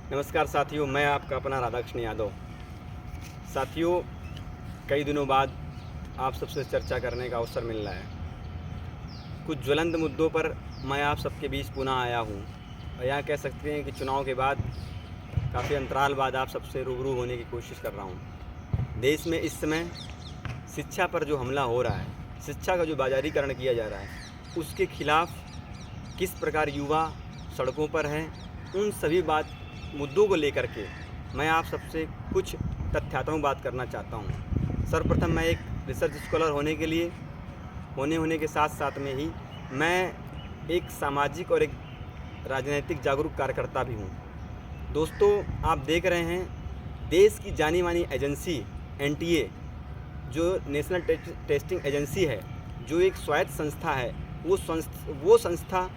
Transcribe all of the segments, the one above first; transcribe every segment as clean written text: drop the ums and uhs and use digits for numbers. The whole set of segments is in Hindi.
नमस्कार साथियों, मैं आपका अपना राधाकृष्ण यादव। साथियों, कई दिनों बाद आप सबसे चर्चा करने का अवसर मिल रहा है। कुछ ज्वलंत मुद्दों पर मैं आप सबके बीच पुनः आया हूँ और यहाँ कह सकते हैं कि चुनाव के बाद काफ़ी अंतराल बाद आप सबसे रूबरू होने की कोशिश कर रहा हूँ। देश में इस समय शिक्षा पर जो हमला हो रहा है, शिक्षा का जो बाजारीकरण किया जा रहा है, उसके खिलाफ किस प्रकार युवा सड़कों पर हैं, उन सभी मुद्दों को लेकर के मैं आप सबसे कुछ तथ्यात्मक बात करना चाहता हूँ। सर्वप्रथम मैं एक रिसर्च स्कॉलर होने के साथ साथ में ही मैं एक सामाजिक और एक राजनीतिक जागरूक कार्यकर्ता भी हूँ। दोस्तों, आप देख रहे हैं देश की जानी मानी एजेंसी एनटीए, जो नेशनल टेस्टिंग एजेंसी है, जो एक स्वायत्त संस्था है, वो संस्था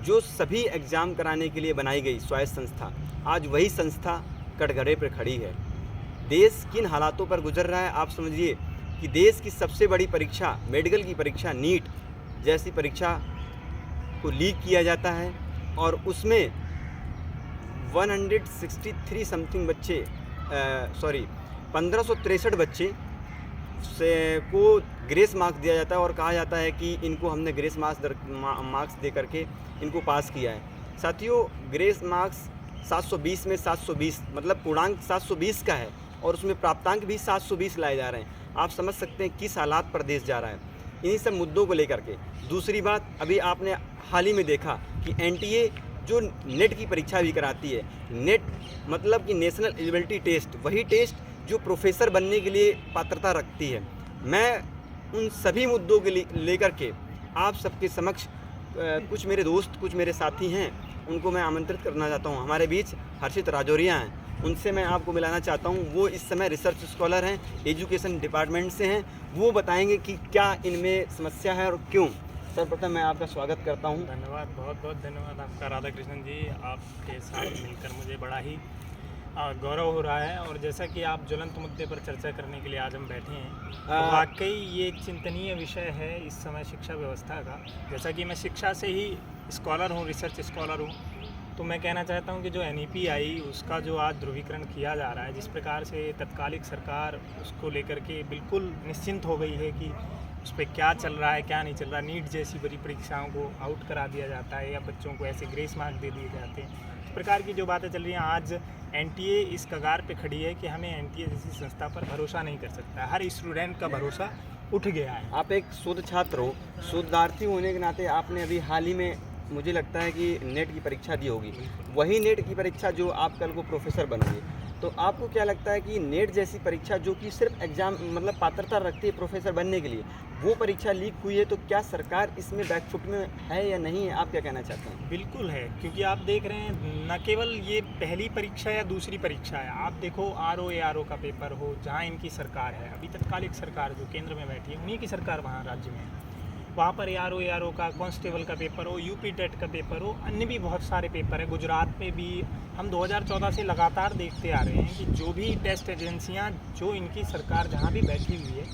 जो सभी एग्ज़ाम कराने के लिए बनाई गई स्वायत्त संस्था, आज वही संस्था कटघरे पर खड़ी है। देश किन हालातों पर गुजर रहा है आप समझिए कि देश की सबसे बड़ी परीक्षा, मेडिकल की परीक्षा नीट जैसी परीक्षा को लीक किया जाता है और उसमें 163 समथिंग बच्चे 1563 बच्चे को ग्रेस मार्क्स दिया जाता है और कहा जाता है कि इनको हमने ग्रेस मार्क्स दे करके इनको पास किया है। साथियों, ग्रेस मार्क्स 720 में 720 मतलब पूर्णांक 720 का है और उसमें प्राप्तांक भी 720 लाए जा रहे हैं। आप समझ सकते हैं किस हालात पर देश जा रहा है इन्हीं सब मुद्दों को लेकर के। दूसरी बात, अभी आपने हाल ही में देखा कि एनटीए जो नेट की परीक्षा भी कराती है, नेट मतलब कि नेशनल एलिजिबिलिटी टेस्ट, वही टेस्ट जो प्रोफेसर बनने के लिए पात्रता रखती है। मैं उन सभी मुद्दों के लेकर के आप सबके समक्ष कुछ मेरे दोस्त, कुछ मेरे साथी हैं, उनको मैं आमंत्रित करना चाहता हूं। हमारे बीच हर्षित राजौरिया हैं, उनसे मैं आपको मिलाना चाहता हूं। वो इस समय रिसर्च स्कॉलर हैं, एजुकेशन डिपार्टमेंट से हैं। वो बताएंगे कि क्या इनमें समस्या है और क्यों। सर्वप्रथम मैं आपका स्वागत करता हूं। धन्यवाद, बहुत बहुत धन्यवाद आपका राधाकृष्णन जी। आपके साथ मिलकर मुझे बड़ा ही गौरव हो रहा है और जैसा कि आप ज्वलंत मुद्दे पर चर्चा करने के लिए आज हम बैठे हैं, तो वाकई ये एक चिंतनीय विषय है इस समय शिक्षा व्यवस्था का। जैसा कि मैं शिक्षा से ही स्कॉलर हूँ, रिसर्च स्कॉलर हूँ, तो मैं कहना चाहता हूँ कि जो एनईपी आई उसका जो आज ध्रुवीकरण किया जा रहा है, जिस प्रकार से तत्कालिक सरकार उसको लेकर के बिल्कुल निश्चिंत हो गई है कि उस पर क्या चल रहा है क्या नहीं चल रहा। नीट जैसी बड़ी परीक्षाओं को आउट करा दिया जाता है या बच्चों को ऐसे ग्रेस मार्क दे दिए जाते हैं, इस प्रकार की जो बातें चल रही हैं। आज एनटीए इस कगार पे खड़ी है कि हमें एनटीए जैसी संस्था पर भरोसा नहीं कर सकता। हर स्टूडेंट का भरोसा उठ गया है। आप एक शोध छात्र हो, शोधार्थी होने के नाते आपने अभी हाल ही में, मुझे लगता है कि नेट की परीक्षा दी होगी, वही नेट की परीक्षा जो आप कल को प्रोफेसर बनोगे। तो आपको क्या लगता है कि नेट जैसी परीक्षा जो कि सिर्फ एग्ज़ाम मतलब पात्रता रखती है प्रोफेसर बनने के लिए, वो परीक्षा लीक हुई है, तो क्या सरकार इसमें बैकफुट में है या नहीं है? आप क्या कहना चाहते हैं? बिल्कुल है, क्योंकि आप देख रहे हैं न केवल ये पहली परीक्षा या दूसरी परीक्षा है। आप देखो आरओ का पेपर हो, जहाँ इनकी सरकार है, अभी तत्कालिक सरकार जो केंद्र में बैठी है, उन्हीं की सरकार वहाँ राज्य में है, वहाँ पर आरओ का कांस्टेबल का पेपर हो, यूपी टेट का पेपर हो, अन्य भी बहुत सारे पेपर है। गुजरात में भी हम 2014 से लगातार देखते आ रहे हैं कि जो भी टेस्ट एजेंसियाँ, जो इनकी सरकार जहाँ भी बैठी हुई है,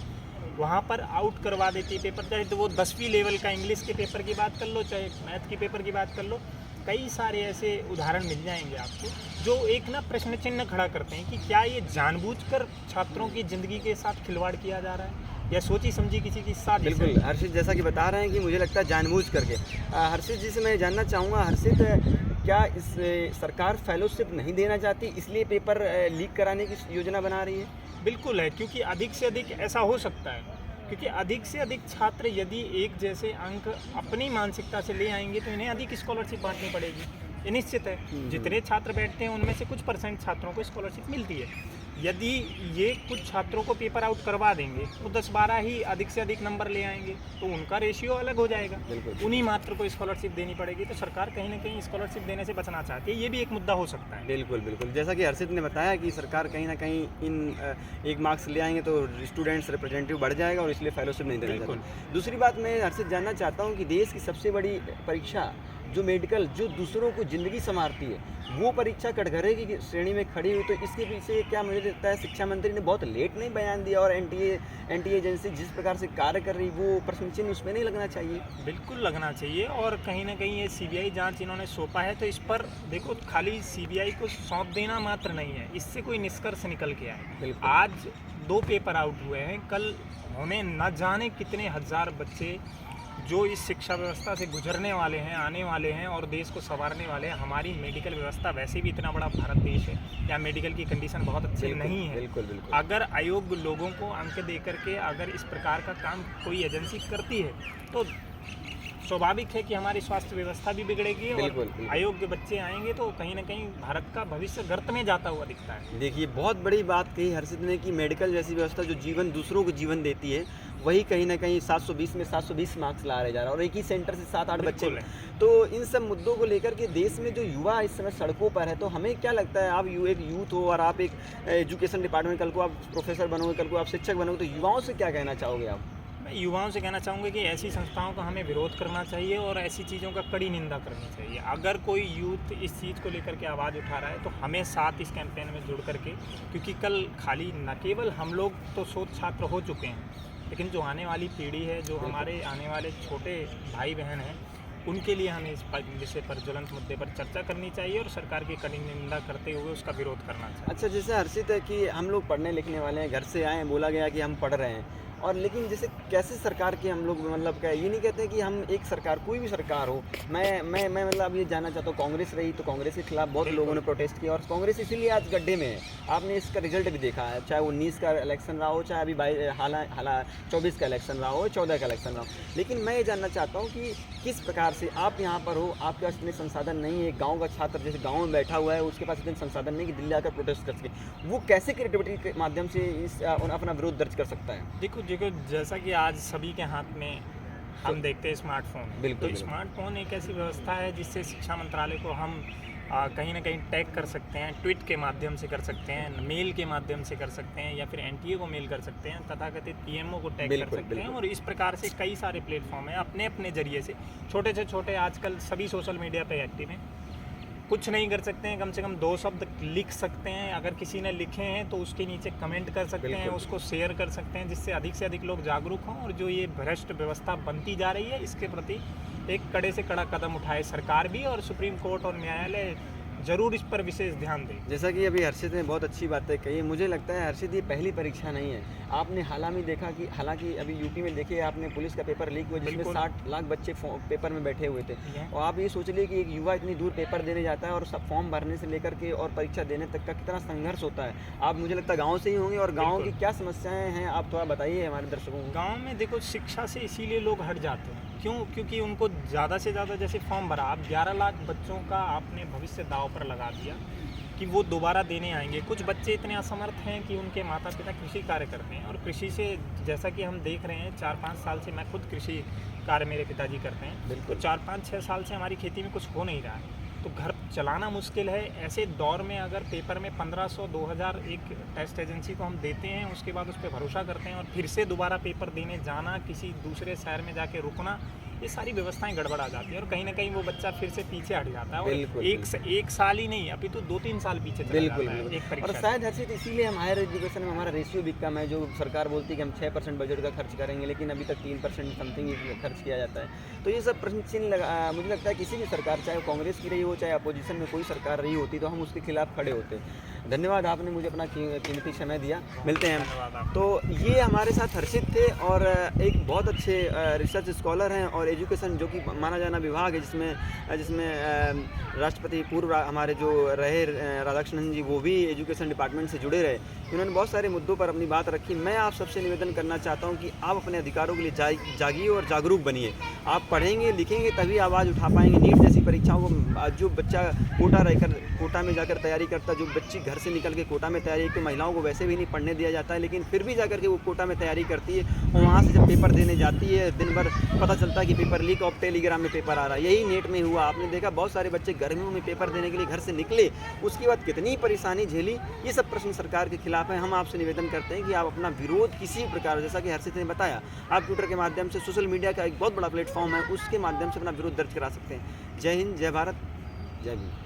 वहाँ पर आउट करवा देती है पेपर। चाहे तो वो 10वीं लेवल का इंग्लिश के पेपर की बात कर लो, चाहे मैथ के पेपर की बात कर लो, कई सारे ऐसे उदाहरण मिल जाएंगे आपको जो एक ना प्रश्न चिन्ह खड़ा करते हैं कि क्या ये जानबूझकर छात्रों की ज़िंदगी के साथ खिलवाड़ किया जा रहा है या सोची समझी किसी की साजिश। बिल्कुल, हर्षित जैसा कि बता रहे हैं कि मुझे लगता है जानबूझ करके। हर्षित जी से मैं जानना चाहूँगा, हर्षित, क्या इस सरकार फेलोशिप नहीं देना चाहती इसलिए पेपर लीक कराने की योजना बना रही है? बिल्कुल है, क्योंकि अधिक से अधिक ऐसा हो सकता है, क्योंकि अधिक से अधिक छात्र यदि एक जैसे अंक अपनी मानसिकता से ले आएंगे तो इन्हें अधिक स्कॉलरशिप बांटनी पड़ेगी। ये निश्चित है, जितने छात्र बैठते हैं उनमें से कुछ परसेंट छात्रों को स्कॉलरशिप मिलती है। यदि ये कुछ छात्रों को पेपर आउट करवा देंगे तो 10-12 ही अधिक से अधिक नंबर ले आएंगे, तो उनका रेशियो अलग हो जाएगा, उन्हीं मात्र को स्कॉलरशिप देनी पड़ेगी। तो सरकार कहीं ना कहीं स्कॉलरशिप देने से बचना चाहती है, ये भी एक मुद्दा हो सकता है। बिल्कुल बिल्कुल, जैसा कि हर्षित ने बताया कि सरकार कहीं ना कहीं इन एक मार्क्स ले आएंगे तो स्टूडेंट्स रिप्रेजेंटेटिव बढ़ जाएगा और इसलिए फेलोशिप नहीं देना चाहती। दूसरी बात मैं हर्षित जानना चाहता हूँ कि देश की सबसे बड़ी परीक्षा जो मेडिकल, जो दूसरों को ज़िंदगी संवारती है, वो परीक्षा कटघरे की श्रेणी में खड़ी हुई। तो इसके पीछे क्या मुझे लगता है शिक्षा मंत्री ने बहुत लेट नहीं बयान दिया, और एनटीए एजेंसी जिस प्रकार से कार्य कर रही, वो प्रश्न चिन्ह उसमें नहीं लगना चाहिए? बिल्कुल लगना चाहिए, और कहीं ना कहीं ये सीबीआई जांच इन्होंने सौंपा है, तो इस पर देखो खाली सीबीआई को सौंप देना मात्र नहीं है, इससे कोई निष्कर्ष निकल के आए। आज 2 पेपर आउट हुए हैं, कल हमें न जाने कितने हजार बच्चे जो इस शिक्षा व्यवस्था से गुजरने वाले हैं, आने वाले हैं और देश को संवारने वाले हैं। हमारी मेडिकल व्यवस्था वैसे भी इतना बड़ा भारत देश है, या मेडिकल की कंडीशन बहुत अच्छी नहीं है। बिल्कुल। अगर अयोग्य लोगों को अंक दे करके अगर इस प्रकार का काम कोई एजेंसी करती है, तो स्वाभाविक है कि हमारी स्वास्थ्य व्यवस्था भी बिगड़ेगी, और अयोग्य बच्चे आएंगे तो कहीं ना कहीं भारत का भविष्य गर्त में जाता हुआ दिखता है। देखिए, बहुत बड़ी बात कही हर्षित ने कि मेडिकल जैसी व्यवस्था जो जीवन, दूसरों को जीवन देती है, वही कहीं ना कहीं 720 में 720 मार्क्स ला रहे जा रहा है, और एक ही सेंटर से 7-8 बच्चे। तो इन सब मुद्दों को लेकर के देश में जो युवा इस समय सड़कों पर है, तो हमें क्या लगता है, आप एक यूथ हो और आप एक एजुकेशन डिपार्टमेंट, कल को आप प्रोफेसर बनोगे, कल को आप शिक्षक बनोगे, तो युवाओं से क्या कहना चाहोगे आप? मैं युवाओं से कहना चाहूँगा कि ऐसी संस्थाओं का हमें विरोध करना चाहिए और ऐसी चीज़ों का कड़ी निंदा करनी चाहिए। अगर कोई यूथ इस चीज़ को लेकर के आवाज़ उठा रहा है, तो हमें साथ इस कैंपेन में जुड़ करके, क्योंकि कल खाली न केवल हम लोग तो शोध छात्र हो चुके हैं, लेकिन जो आने वाली पीढ़ी है, जो हमारे आने वाले छोटे भाई बहन हैं, उनके लिए हमें इस विषय पर, ज्वलंत मुद्दे पर चर्चा करनी चाहिए और सरकार की कड़ी निंदा करते हुए उसका विरोध करना चाहिए। अच्छा, जैसे हर्षित है कि हम लोग पढ़ने लिखने वाले हैं, घर से आए, बोला गया कि हम पढ़ रहे हैं, और लेकिन जैसे कैसे सरकार के हम लोग मतलब क्या, ये नहीं कहते हैं कि हम एक सरकार, कोई भी सरकार हो, मैं मतलब अब ये जानना चाहता हूँ, कांग्रेस रही तो कांग्रेस के खिलाफ बहुत लोगों ने प्रोटेस्ट किया, और कांग्रेस इसीलिए आज गड्ढे में है। आपने इसका रिजल्ट भी देखा है, चाहे 19 का इलेक्शन रहा हो, चाहे अभी 24 का इलेक्शन रहा हो, 14 का इलेक्शन रहा हो। लेकिन मैं ये जानना चाहता हूँ कि किस प्रकार से आप यहाँ पर हो, आपके पास इतने संसाधन नहीं है, गाँव का छात्र जैसे गाँव में बैठा हुआ है, उसके पास इतने संसाधन नहीं कि दिल्ली आकर प्रोटेस्ट कर सके, वो कैसे क्रिएटिविटी के माध्यम से इस अपना विरोध दर्ज कर सकता है? देखो, जैसा कि आज सभी के हाथ में हम देखते हैं स्मार्टफोन, तो स्मार्टफोन एक ऐसी व्यवस्था है जिससे शिक्षा मंत्रालय को हम कहीं ना कहीं टैग कर सकते हैं, ट्वीट के माध्यम से कर सकते हैं, मेल के माध्यम से कर सकते हैं, या फिर एनटीए को मेल कर सकते हैं, तथाकथित पीएमओ को टैग कर सकते हैं, और इस प्रकार से कई सारे प्लेटफॉर्म हैं अपने अपने जरिए से। छोटे से छोटे आजकल सभी सोशल मीडिया पे एक्टिव हैं। कुछ नहीं कर सकते हैं, कम से कम 2 शब्द लिख सकते हैं, अगर किसी ने लिखे हैं तो उसके नीचे कमेंट कर सकते हैं, उसको शेयर कर सकते हैं, जिससे अधिक से अधिक लोग जागरूक हों, और जो ये भ्रष्ट व्यवस्था बनती जा रही है, इसके प्रति एक कड़े से कड़ा कदम उठाए सरकार भी, और सुप्रीम कोर्ट और न्यायालय जरूर इस पर विशेष ध्यान दें। जैसा कि अभी हर्षित ने बहुत अच्छी बातें कही, मुझे लगता है हर्षित ये पहली परीक्षा नहीं है। आपने हालांकि अभी यूपी में देखिए, आपने पुलिस का पेपर लीक हुआ जिसमें 60 लाख बच्चे पेपर में बैठे हुए थे, और आप ये सोच लिए कि एक युवा इतनी दूर पेपर देने जाता है, और सब फॉर्म भरने से लेकर के और परीक्षा देने तक का कितना संघर्ष होता है। आप मुझे लगता है गाँव से ही होंगे, और गाँव की क्या समस्याएँ हैं आप थोड़ा बताइए हमारे दर्शकों को। गाँव में देखो, शिक्षा से इसीलिए लोग हट जाते हैं, क्यों? क्योंकि उनको ज़्यादा से ज़्यादा जैसे फॉर्म भरा, आप 11 लाख बच्चों का आपने भविष्य दांव पर लगा दिया कि वो दोबारा देने आएंगे। कुछ बच्चे इतने असमर्थ हैं कि उनके माता पिता कृषि कार्य करते हैं, और कृषि से जैसा कि हम देख रहे हैं, 4-5 साल से, मैं खुद कृषि कार्य मेरे पिताजी करते हैं, तो 4-5-6 साल से हमारी खेती में कुछ हो नहीं रहा है, तो घर चलाना मुश्किल है। ऐसे दौर में अगर पेपर में 1500-2000 एक टेस्ट एजेंसी को हम देते हैं, उसके बाद उस पर भरोसा करते हैं, और फिर से दोबारा पेपर देने जाना, किसी दूसरे शहर में जाके रुकना, ये सारी व्यवस्थाएं गड़बड़ा जाती है, और कहीं ना कहीं वो बच्चा फिर से पीछे हट जाता है, और एक साल ही नहीं, अभी तो 2-3 साल पीछे चला जाता है एक परीक्षा। और शायद हर्षित इसीलिए हम हायर एजुकेशन में हमारा रेशियो भी कम है, जो सरकार बोलती है कि हम 6% बजट का खर्च करेंगे, लेकिन अभी तक 3% समथिंग खर्च किया जाता है। तो ये सब प्रश्न चिन्ह मुझे लगता है किसी भी सरकार, चाहे कांग्रेस की रही हो, चाहे अपोजिशन में कोई सरकार रही होती, तो हम उसके खिलाफ खड़े होते। धन्यवाद, आपने मुझे अपना कीमती समय दिया। मिलते हैं। तो ये हमारे साथ हर्षित थे, और एक बहुत अच्छे रिसर्च स्कॉलर हैं, और एजुकेशन जो कि माना जाना विभाग है, जिसमें राष्ट्रपति पूर्व हमारे जो रहे राधाकृष्णन जी, वो भी एजुकेशन डिपार्टमेंट से जुड़े रहे। उन्होंने बहुत सारे मुद्दों पर अपनी बात रखी। मैं आप सबसे निवेदन करना चाहता हूँ कि आप अपने अधिकारों के लिए जागिए और जागरूक बनिए। आप पढ़ेंगे लिखेंगे तभी आवाज़ उठा पाएंगे। नीट जैसी परीक्षाओं को जो बच्चा कोटा में जाकर तैयारी करता, जो बच्ची घर से निकल के कोटा में तैयारी, तो महिलाओं को वैसे भी नहीं पढ़ने दिया जाता है, लेकिन फिर भी जाकर के वो कोटा में तैयारी करती है, और वहाँ से जब पेपर देने जाती है, दिन भर पता चलता है कि पेपर लीक, और टेलीग्राम में पेपर आ रहा है। यही नेट में हुआ, आपने देखा बहुत सारे बच्चे गर्मियों में पेपर देने के लिए घर से निकले, उसके बाद कितनी परेशानी झेली। ये सब प्रश्न सरकार के खिलाफ है। हम आपसे निवेदन करते हैं कि आप अपना विरोध किसी प्रकार, जैसा कि हर्षित ने बताया, आप ट्विटर के माध्यम से, सोशल मीडिया का एक बहुत बड़ा प्लेटफॉर्म है, उसके माध्यम से अपना विरोध दर्ज करा सकते हैं। जय हिंद, जय भारत, जय भीम।